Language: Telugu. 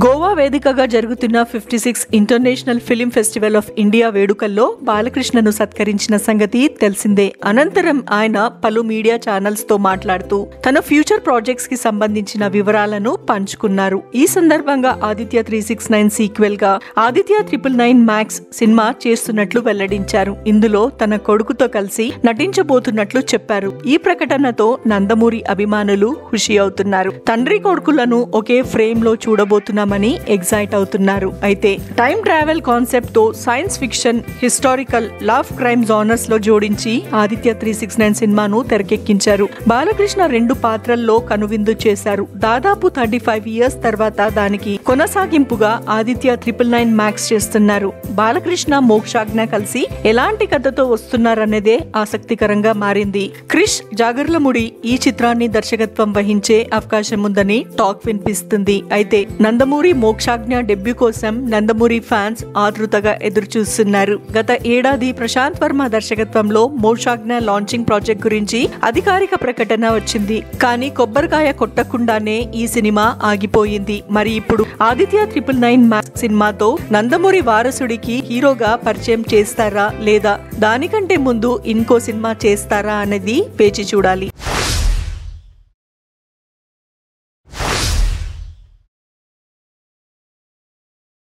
గోవా వేదికగా జరుగుతున్న 56 international film festival of India వేడుకల్లో బాలకృష్ణను సత్కరించిన సంగతి తెలిసిందే. అనంతరం ఆయన పలు మీడియా ఛానల్స్ తో మాట్లాడుతూ తన ఫ్యూచర్ ప్రాజెక్ట్స్ కి సంబంధించిన వివరాలను పంచుకున్నారు. ఈ సందర్భంగా ఆదిత్య 369 సీక్వెల్ గా ఆదిత్య 999 మ్యాక్స్ సినిమా చేస్తున్నట్లు వెల్లడించారు. ఇందులో తన కొడుకుతో కలిసి నటించబోతున్నట్లు చెప్పారు. ఈ ప్రకటనతో నందమూరి అభిమానులు ఖుషి అవుతున్నారు. తండ్రి కొడుకులను ఒకే ఫ్రేమ్ లో చూడబోతున్నారు మని ఎగ్జైట్ అవుతున్నారు. అయితే టైం ట్రావెల్ కాన్సెప్ట్ తో science fiction, historical, love, crime genres లో జోడించి ఆదిత్య 369 సినిమాను తెరకెక్కించారు. బాలకృష్ణ 2 పాత్రల్లో కనువిందు చేశారు. దాదాపు 35 ఇయర్స్ తర్వాత దానికి కొనసాగింపుగా ఆదిత్య 999 మ్యాక్స్ చేస్తున్నారు. బాలకృష్ణ, మోక్షాజ్ఞ కలిసి ఎలాంటి కథతో వస్తున్నారనేదే ఆసక్తికరంగా మారింది. క్రిష్ జాగర్లముడి ఈ చిత్రాన్ని దర్శకత్వం వహించే అవకాశం ఉందని టాక్ వినిపిస్తుంది. అయితే నందమూరి మోక్షాజ్ఞ డెబ్యూ కోసం నందమూరి ఫ్యాన్స్ ఆతృతగా ఎదురు చూస్తున్నారు. గత ఏడాది ప్రశాంత్ వర్మ దర్శకత్వంలో మోక్షాజ్ఞ లాంచింగ్ ప్రాజెక్ట్ గురించి అధికారిక ప్రకటన వచ్చింది. కానీ కొబ్బరికాయ కొట్టకుండానే ఈ సినిమా ఆగిపోయింది. మరి ఇప్పుడు ఆదిత్య 999 మ్యాక్స్ సినిమాతో నందమూరి వారసుడికి హీరోగా పరిచయం చేస్తారా లేదా దానికంటే ముందు ఇంకో సినిమా చేస్తారా అనేది వేచి చూడాలి.